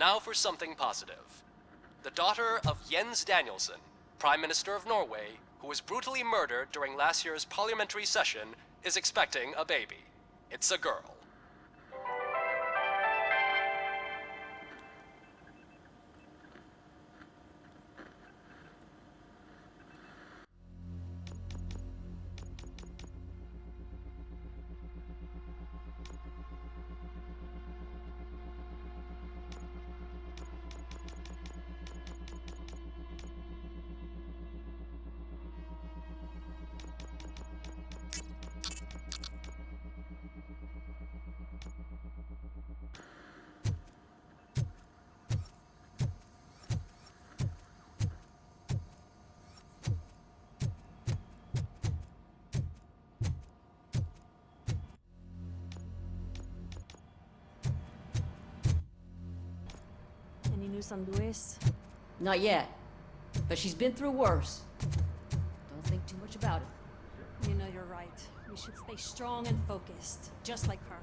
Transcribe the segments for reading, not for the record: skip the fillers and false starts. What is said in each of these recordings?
Now for something positive. The daughter of Jens Danielson, Prime Minister of Norway, who was brutally murdered during last year's parliamentary session, is expecting a baby. It's a girl. Any news on Luis? Not yet. But she's been through worse. Don't think too much about it. You know you're right. We should stay strong and focused, just like her.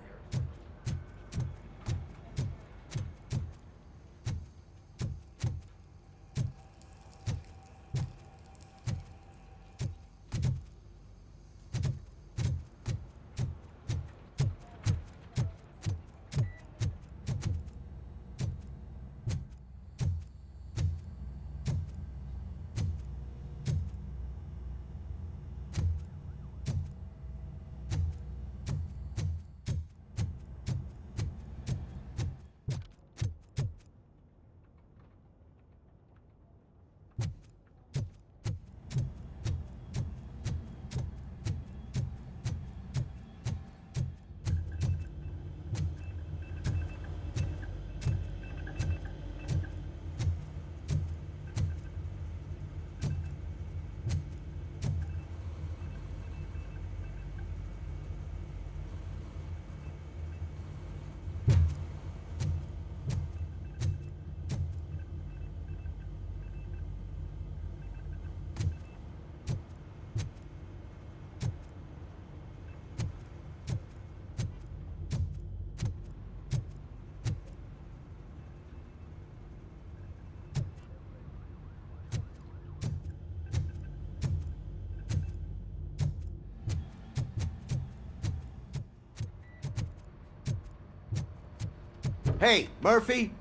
Hey, Murphy,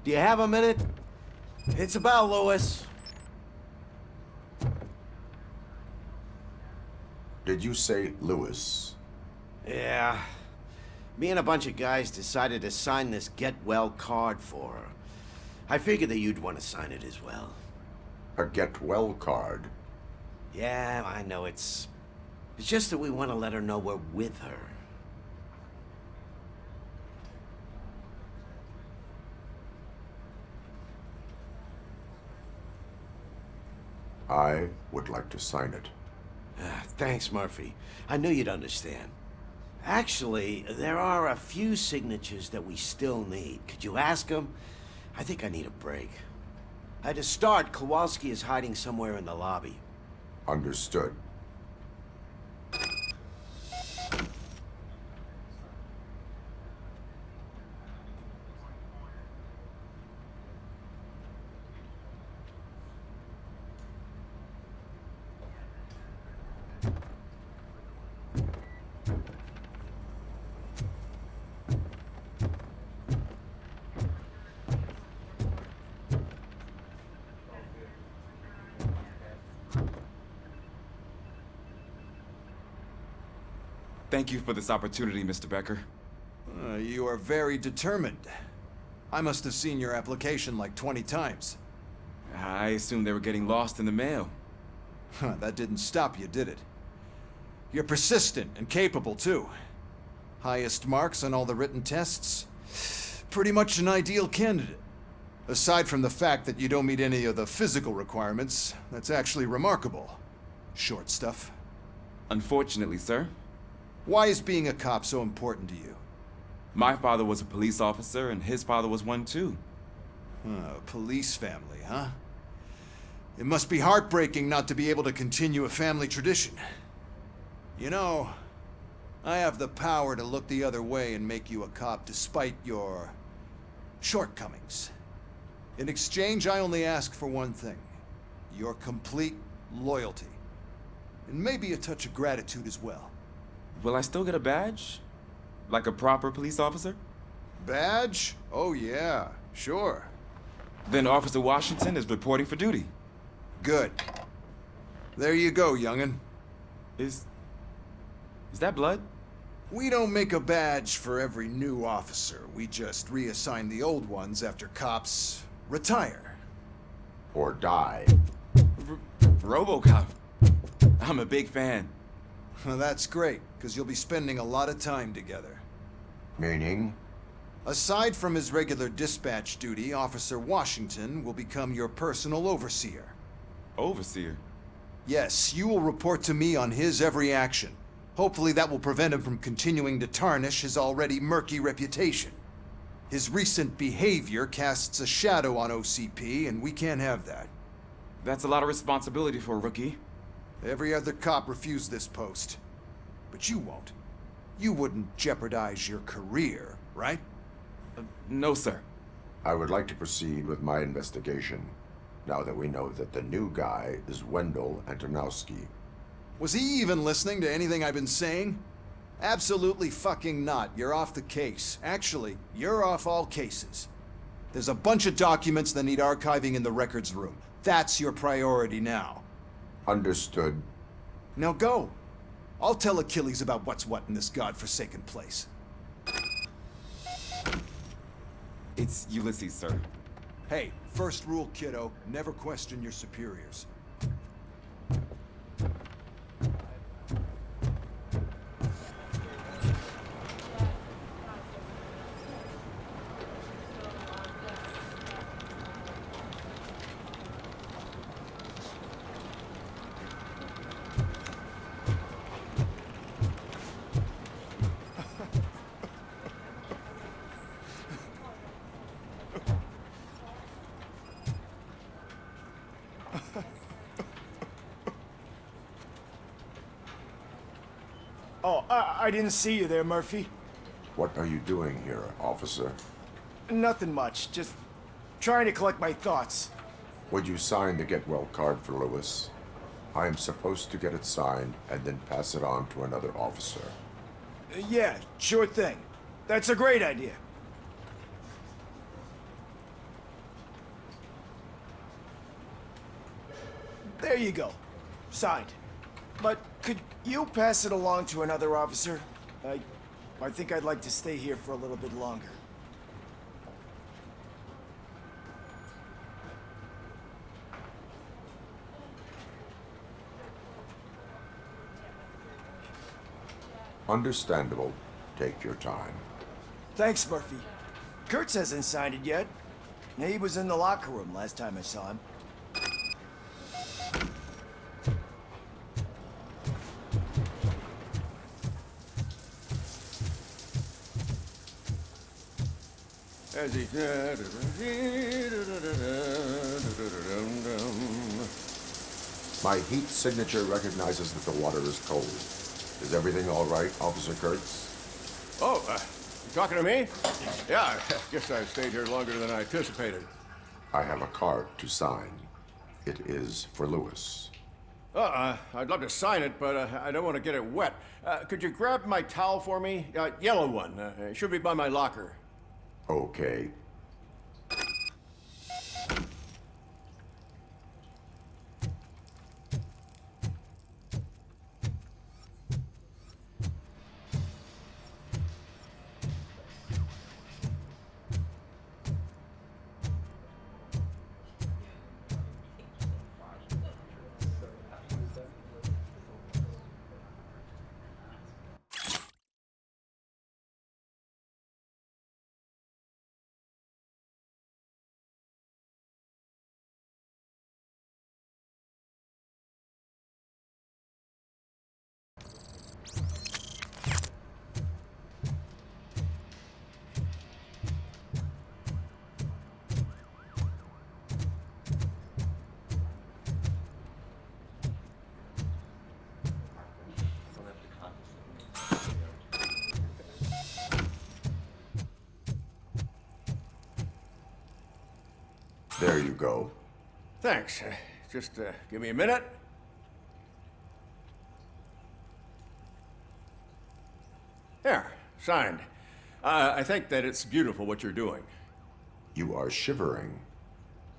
do you have a minute? It's about Louis. Did you say Louis? Yeah. Me and a bunch of guys decided to sign this get well card for her. I figured that you'd want to sign it as well. A get well card? Yeah, I know it's just that we want to let her know we're with her. I would like to sign it. Thanks, Murphy. I knew you'd understand. Actually, there are a few signatures that we still need. Could you ask them? I think I need a break. To start, Kowalski is hiding somewhere in the lobby. Understood. Thank you for this opportunity, Mr. Becker. You are very determined. I must have seen your application like 20 times. I assumed they were getting lost in the mail. That didn't stop you, did it? You're persistent and capable, too. Highest marks on all the written tests. Pretty much an ideal candidate. Aside from the fact that you don't meet any of the physical requirements, that's actually remarkable. Short stuff. Unfortunately, sir. Why is being a cop so important to you? My father was a police officer, and his father was one too. Police family, huh? It must be heartbreaking not to be able to continue a family tradition. You know, I have the power to look the other way and make you a cop despite your shortcomings. In exchange, I only ask for one thing. Your complete loyalty. And maybe a touch of gratitude as well. Will I still get a badge? Like a proper police officer? Badge? Oh yeah, sure. Then Officer Washington is reporting for duty. Good. There you go, young'un. Is that blood? We don't make a badge for every new officer. We just reassign the old ones after cops retire. Or die. Robocop. I'm a big fan. Well, that's great, because you'll be spending a lot of time together. Meaning? Aside from his regular dispatch duty, Officer Washington will become your personal overseer. Overseer? Yes, you will report to me on his every action. Hopefully that will prevent him from continuing to tarnish his already murky reputation. His recent behavior casts a shadow on OCP, and we can't have that. That's a lot of responsibility for a rookie. Every other cop refused this post. But you won't. You wouldn't jeopardize your career, right? No, sir. I would like to proceed with my investigation, now that we know that the new guy is Wendell Antonowski. Was he even listening to anything I've been saying? Absolutely fucking not. You're off the case. Actually, you're off all cases. There's a bunch of documents that need archiving in the records room. That's your priority now. Understood. Now go. I'll tell Achilles about what's what in this godforsaken place. It's Ulysses, sir. Hey, first rule, kiddo, never question your superiors. Oh, I didn't see you there, Murphy. What are you doing here, officer? Nothing much, just trying to collect my thoughts. Would you sign the get well card for Lewis? I am supposed to get it signed and then pass it on to another officer. Yeah, sure thing. That's a great idea. There you go. Signed. But could you pass it along to another officer? I think I'd like to stay here for a little bit longer. Understandable. Take your time. Thanks, Murphy. Kurtz hasn't signed it yet. He was in the locker room last time I saw him. As he My heat signature recognizes that the water is cold. Is everything all right, Officer Kurtz? Oh, you talking to me? Yeah, I guess I stayed here longer than I anticipated. I have a card to sign. It is for Lewis. I'd love to sign it, but I don't want to get it wet. Could you grab my towel for me? Yellow one. It should be by my locker. Okay. There you go. Thanks. Just give me a minute. There, signed. I think that it's beautiful what you're doing. You are shivering.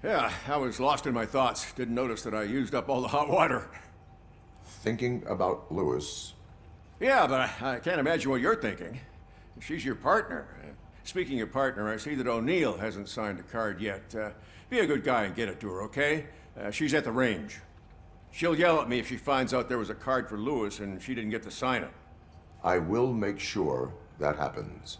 Yeah, I was lost in my thoughts. Didn't notice that I used up all the hot water. Thinking about Lewis. Yeah, but I can't imagine what you're thinking. She's your partner. Speaking of partner, I see that O'Neill hasn't signed a card yet. Be a good guy and get it to her, okay? She's at the range. She'll yell at me if she finds out there was a card for Lewis and she didn't get to sign it. I will make sure that happens.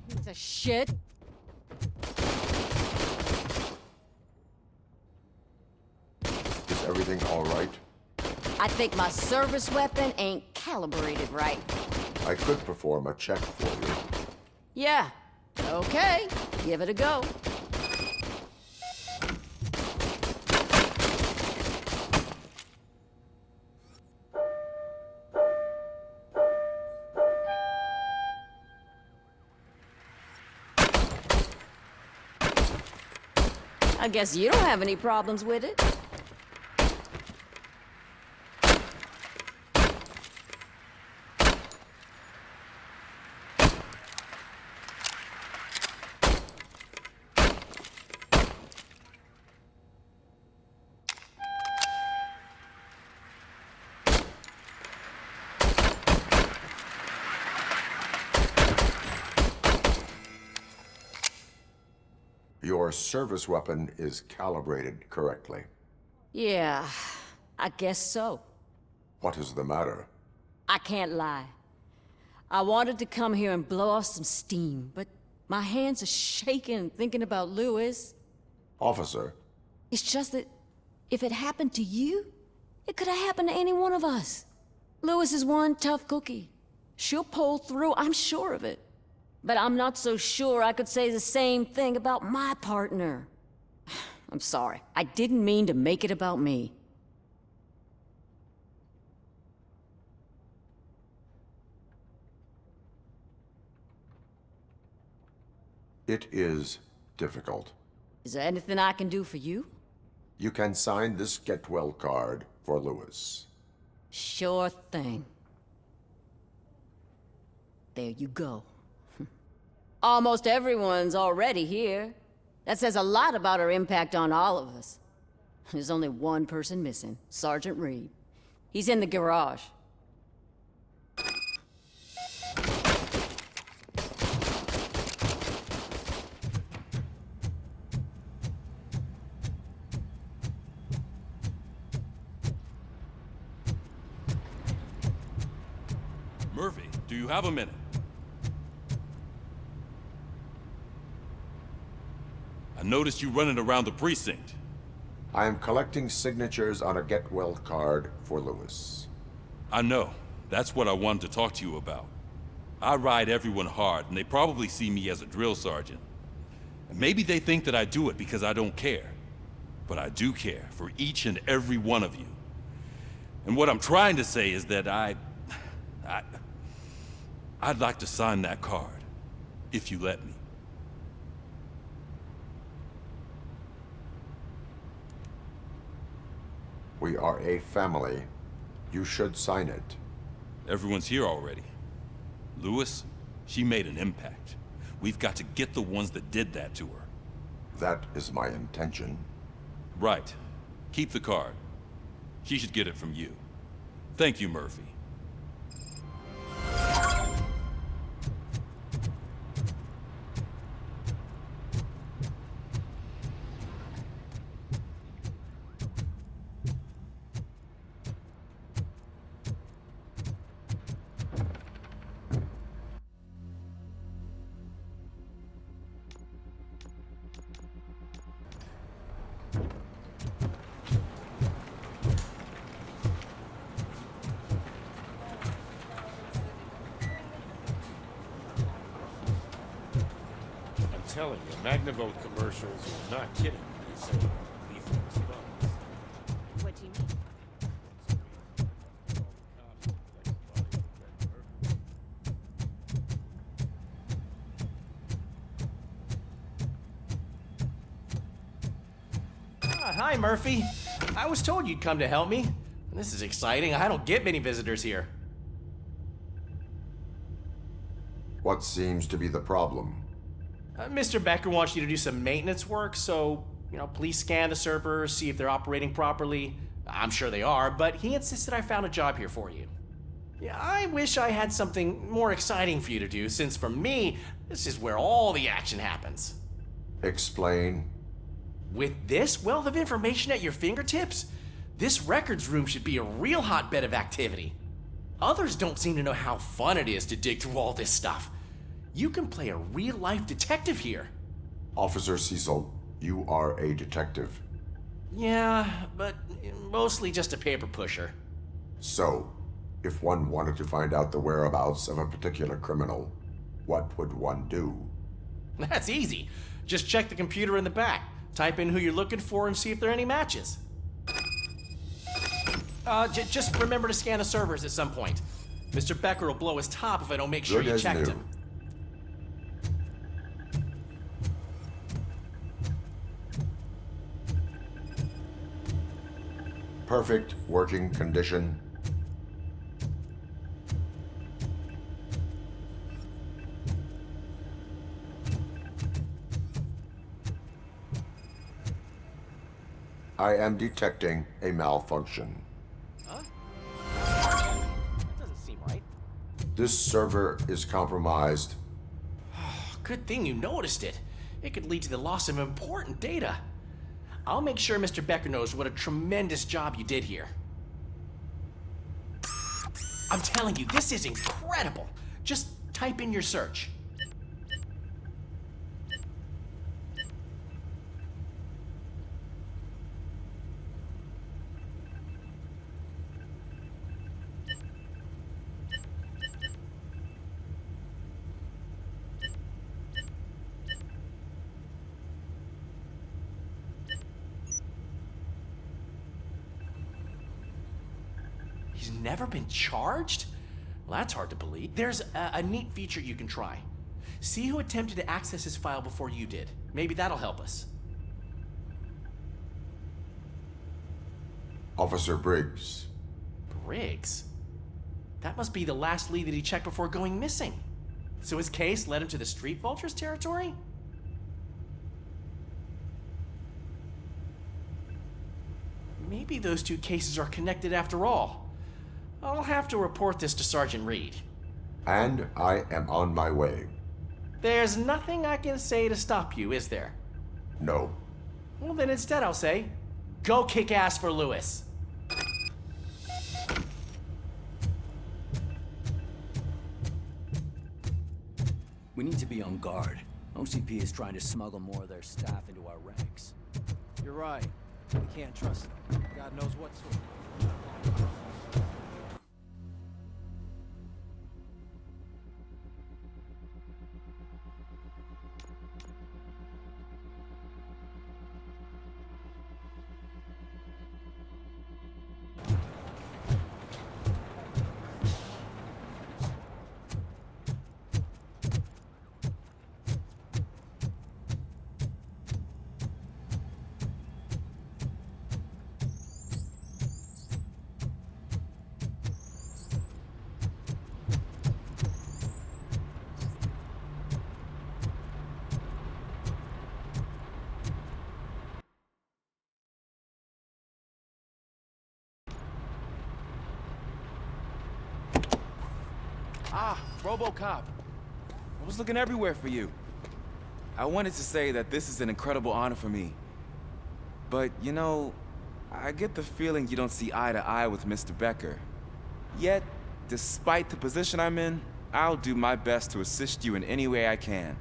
Piece of shit. Is everything all right? I think my service weapon ain't calibrated right. I could perform a check for you. Yeah. Okay. Give it a go. I guess you don't have any problems with it. Your service weapon is calibrated correctly. Yeah, I guess so. What is the matter? I can't lie. I wanted to come here and blow off some steam, but my hands are shaking thinking about Lewis. Officer, It's just that if it happened to you, it could have happened to any one of us. Lewis is one tough cookie. She'll pull through, I'm sure of it. But I'm not so sure I could say the same thing about my partner. I'm sorry. I didn't mean to make it about me. it is difficult. Is there anything I can do for you? You can sign this get well card for Lewis. Sure thing. There you go. Almost everyone's already here. That says a lot about her impact on all of us. There's only one person missing, Sergeant Reed. He's in the garage. Murphy, do you have a minute? I noticed you running around the precinct. I am collecting signatures on a get well card for Lewis. I know. That's what I wanted to talk to you about. I ride everyone hard, and they probably see me as a drill sergeant. And maybe they think that I do it because I don't care. But I do care for each and every one of you. And what I'm trying to say is that I'd like to sign that card, if you let me. We are a family. You should sign it. Everyone's here already. Lewis, she made an impact. We've got to get the ones that did that to her. That is my intention. Right. Keep the card. She should get it from you. Thank you, Murphy. telling you, Magnavolt commercials are not kidding when they say lethal response. What do you mean? Hi, Murphy. I was told you'd come to help me. This is exciting. I don't get many visitors here. What seems to be the problem? Mr. Becker wants you to do some maintenance work, so, please scan the servers, see if they're operating properly. I'm sure they are, but he insisted I found a job here for you. Yeah, I wish I had something more exciting for you to do, since for me, this is where all the action happens. Explain. With this wealth of information at your fingertips, this records room should be a real hotbed of activity. Others don't seem to know how fun it is to dig through all this stuff. You can play a real-life detective here. Officer Cecil, you are a detective. Yeah, but mostly just a paper pusher. So, if one wanted to find out the whereabouts of a particular criminal, what would one do? That's easy. Just check the computer in the back. Type in who you're looking for and see if there are any matches. Just remember to scan the servers at some point. Mr. Becker will blow his top if I don't make sure you checked him. Perfect working condition. I am detecting a malfunction. Huh? That doesn't seem right. This server is compromised. Good thing you noticed it. It could lead to the loss of important data. I'll make sure Mr. Becker knows what a tremendous job you did here. I'm telling you, this is incredible. Just type in your search. He's never been charged? Well, that's hard to believe. There's a neat feature you can try. See who attempted to access his file before you did. Maybe that'll help us. Officer Briggs. Briggs? That must be the last lead that he checked before going missing. So his case led him to the Street Vultures territory? Maybe those two cases are connected after all. I'll have to report this to Sergeant Reed. And I am on my way. There's nothing I can say to stop you, is there? No. Well, then instead I'll say, go kick ass for Lewis. We need to be on guard. OCP is trying to smuggle more of their staff into our ranks. You're right. We can't trust them. God knows what sort. Ah, Robocop. I was looking everywhere for you. I wanted to say that this is an incredible honor for me. But, I get the feeling you don't see eye to eye with Mr. Becker. Yet, despite the position I'm in, I'll do my best to assist you in any way I can.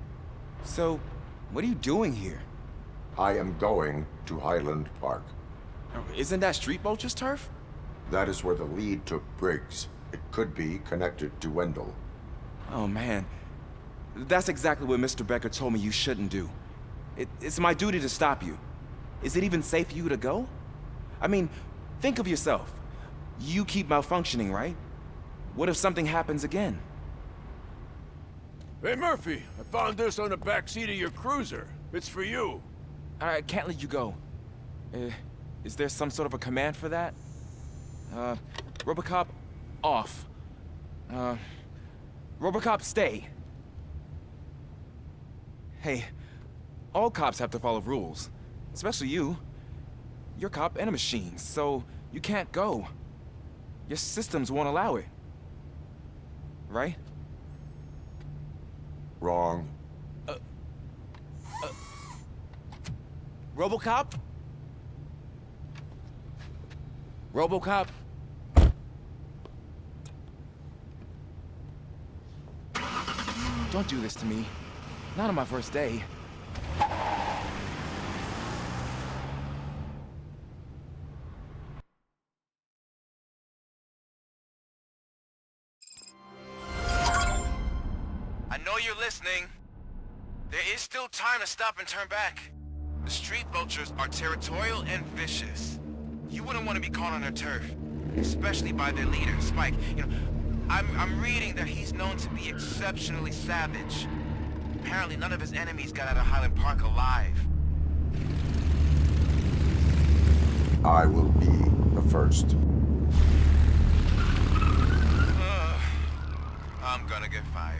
So, what are you doing here? I am going to Highland Park. Isn't that Street Vulture's turf? That is where the lead took Briggs. It could be connected to Wendell. Oh man, That's exactly what Mr. Becker told me you shouldn't do. It's my duty to stop you. Is it even safe for you to go? I mean, think of yourself. You keep malfunctioning, right? What if something happens again? Hey, Murphy, I found this on the back seat of your cruiser. It's for you. I can't let you go. Is there some sort of a command for that? Robocop, off. Robocop, stay. Hey, all cops have to follow rules. Especially you. You're a cop and a machine, so you can't go. Your systems won't allow it. Right? Wrong. Robocop? Robocop? Don't do this to me. Not on my first day. I know you're listening. There is still time to stop and turn back. The street vultures are territorial and vicious. You wouldn't want to be caught on their turf, especially by their leader, Spike. You know, I'm reading that he's known to be exceptionally savage. Apparently none of his enemies got out of Highland Park alive. I will be the first. I'm gonna get fired.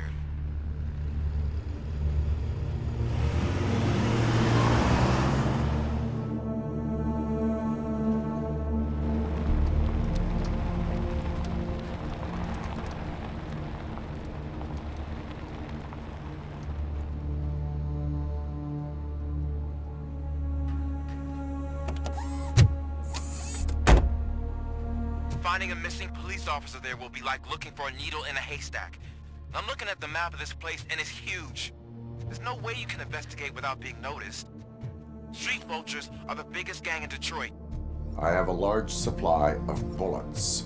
Finding a missing police officer there will be like looking for a needle in a haystack. I'm looking at the map of this place and it's huge. There's no way you can investigate without being noticed. Street vultures are the biggest gang in Detroit. I have a large supply of bullets.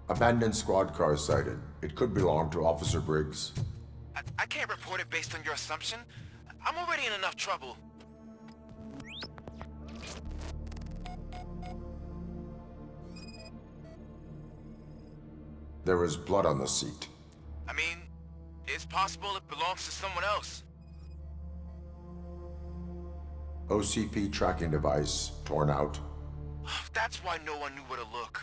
Abandoned squad car sighted. It could belong to Officer Briggs. I can't report it based on your assumption. I'm already in enough trouble. There is blood on the seat. I mean, it's possible it belongs to someone else. OCP tracking device torn out. That's why no one knew where to look.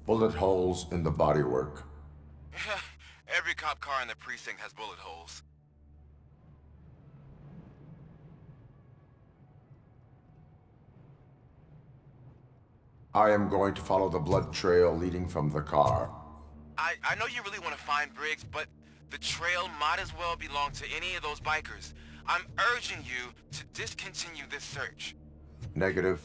Bullet holes in the bodywork. Every cop car in the precinct has bullet holes. I am going to follow the blood trail leading from the car. I know you really want to find Briggs, but the trail might as well belong to any of those bikers. I'm urging you to discontinue this search. Negative.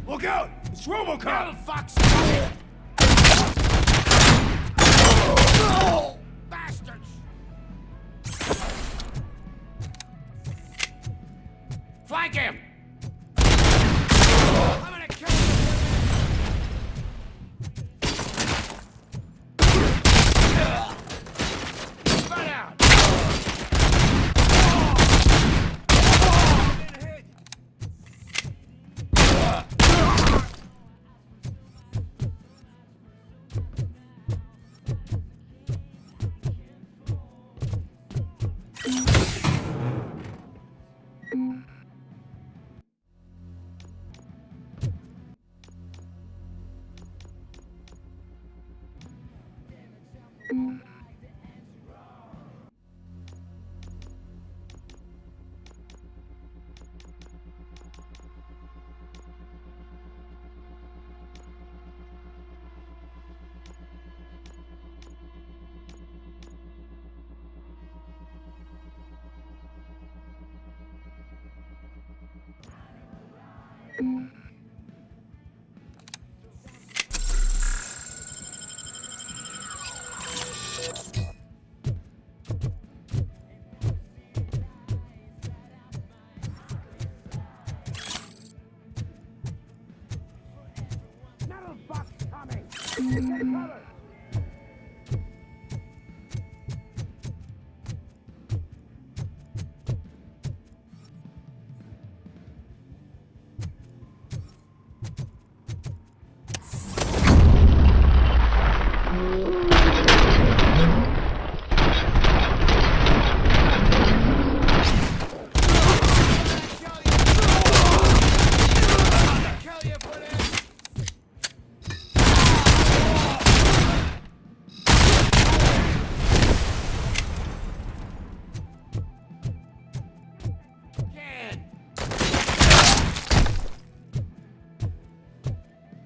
Look out! It's Robocop! Fox! Bastards! Flank him! I'm gonna kill him!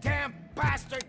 Damn bastard!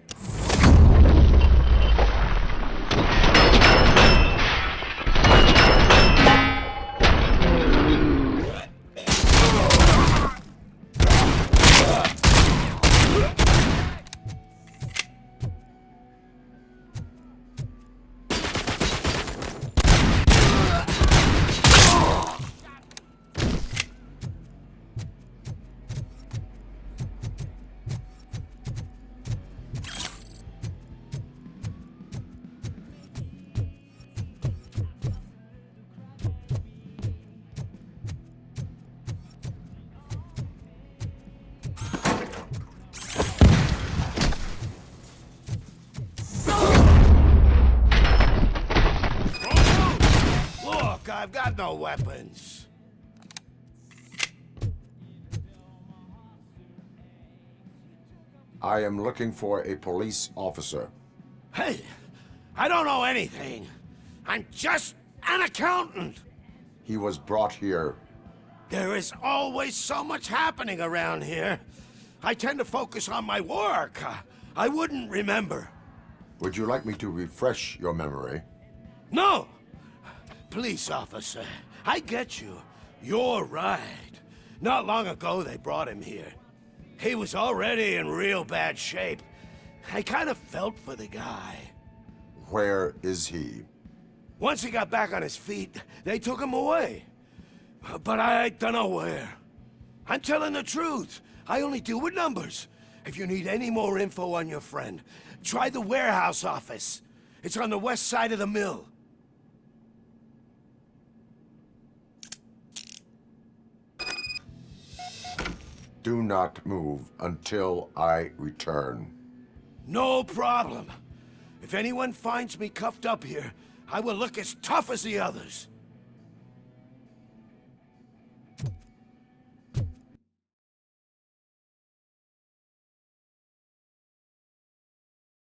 Look, I've got no weapons. I am looking for a police officer. Hey, I don't know anything. I'm just an accountant. He was brought here. There is always so much happening around here. I tend to focus on my work. I wouldn't remember. Would you like me to refresh your memory? No! Police officer, I get you. You're right. Not long ago they brought him here. He was already in real bad shape. I kind of felt for the guy. Where is he? Once he got back on his feet, they took him away. But I don't know where. I'm telling the truth. I only deal with numbers. If you need any more info on your friend, try the warehouse office. It's on the west side of the mill. Do not move until I return. No problem. If anyone finds me cuffed up here, I will look as tough as the others.